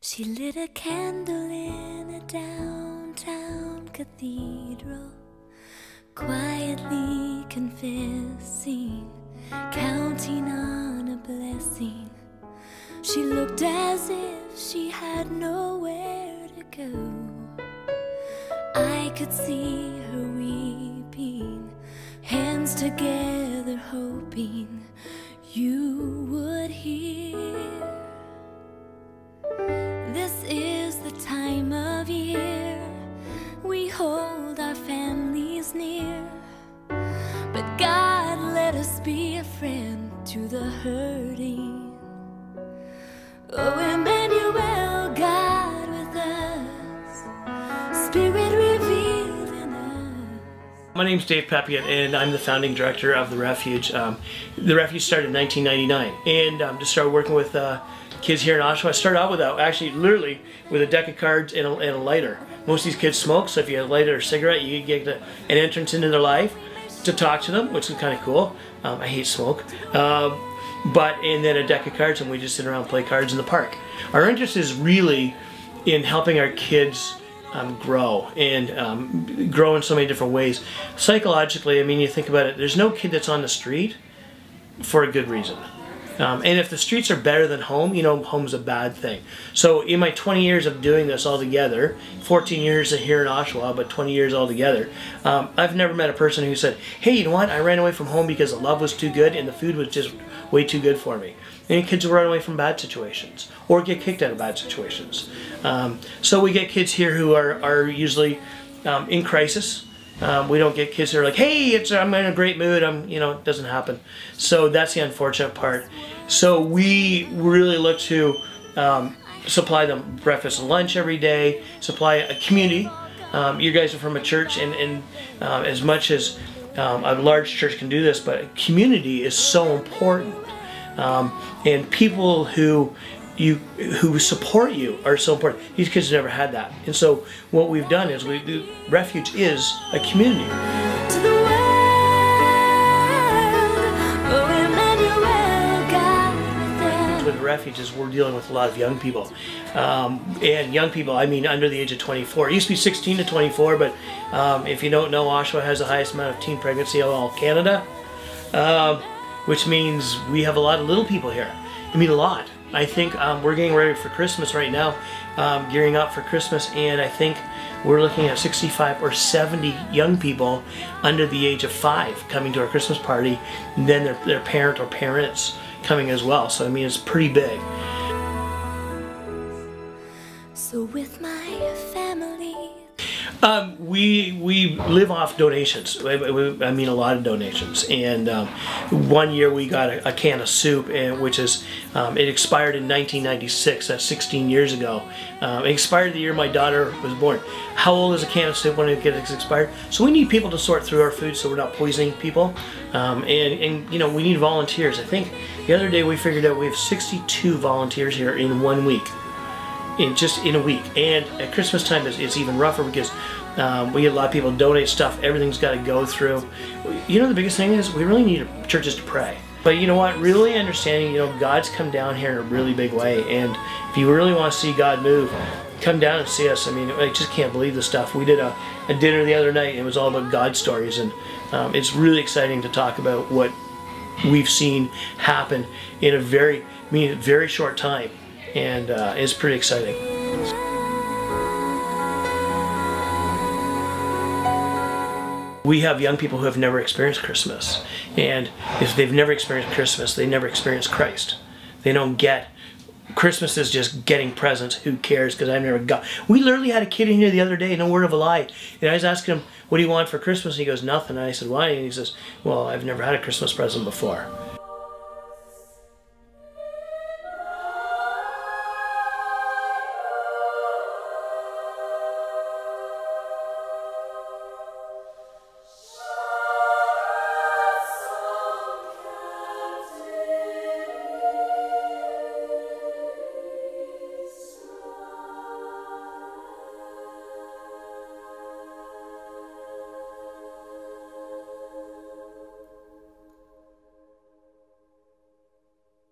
She lit a candle in a downtown cathedral, quietly confessing, counting on a blessing. She looked as if she had nowhere to go. I could see her weeping, hands together hoping you would hear. This is the time of year we hold our families near, but God, let us be a friend to the hurting. Oh, Emmanuel, God with us, Spirit revealed in us. My name's Dave Peppiatt, and I'm the founding director of the Refuge. The Refuge started in 1999, and just started working with kids here in Oshawa. I started out with actually literally with a deck of cards and a lighter. Most of these kids smoke, so if you have a lighter or a cigarette, you get an entrance into their life to talk to them, which is kind of cool. I hate smoke. And then a deck of cards, and we just sit around and play cards in the park. Our interest is really in helping our kids grow, and grow in so many different ways. Psychologically, I mean, you think about it, there's no kid that's on the street for a good reason. And if the streets are better than home, you know, home's a bad thing. So in my 20 years of doing this all together, 14 years here in Oshawa, but 20 years all together, I've never met a person who said, hey, you know what, I ran away from home because the love was too good and the food was just way too good for me. And kids will run away from bad situations or get kicked out of bad situations. So we get kids here who are usually in crisis. We don't get kids that are like, hey, I'm in a great mood, it doesn't happen. So that's the unfortunate part. So we really look to supply them breakfast and lunch every day, supply a community. You guys are from a church, and as much as a large church can do this, but a community is so important. And people who support you are so important. These kids have never had that, and so what we've done is Refuge is a community. To the world, oh, Emmanuel, God with us. With Refuge is we're dealing with a lot of young people, and young people, I mean under the age of 24. It used to be 16 to 24, but if you don't know, Oshawa has the highest amount of teen pregnancy of all Canada, which means we have a lot of little people here. I mean, a lot. I think we're getting ready for Christmas right now, gearing up for Christmas, and I think we're looking at 65 or 70 young people under the age of 5 coming to our Christmas party, and then their parent or parents coming as well. So I mean, it's pretty big. So with my family, we live off donations. I mean, a lot of donations. And one year we got a can of soup, which is it expired in 1996. That's 16 years ago. It expired the year my daughter was born. How old is a can of soup when it gets expired? So we need people to sort through our food so we're not poisoning people. And you know, we need volunteers. I think the other day we figured out we have 62 volunteers here in 1 week. Just in a week. And at Christmas time it's even rougher because we get a lot of people donate stuff. Everything's got to go through. You know, the biggest thing is we really need churches to pray. But you know what, really understanding, you know, God's come down here in a really big way, and if you really want to see God move, come down and see us. I mean, I just can't believe the stuff. We did a dinner the other night, and it was all about God stories, and it's really exciting to talk about what we've seen happen in a very short time. And it's pretty exciting. We have young people who have never experienced Christmas, and if they've never experienced Christmas, they never experienced Christ. They don't get Christmas is just getting presents. Who cares? Because I've never got. We literally had a kid in here the other day, no word of a lie, and I was asking him, "What do you want for Christmas?" And he goes, "Nothing." And I said, "Why?" And he says, "Well, I've never had a Christmas present before."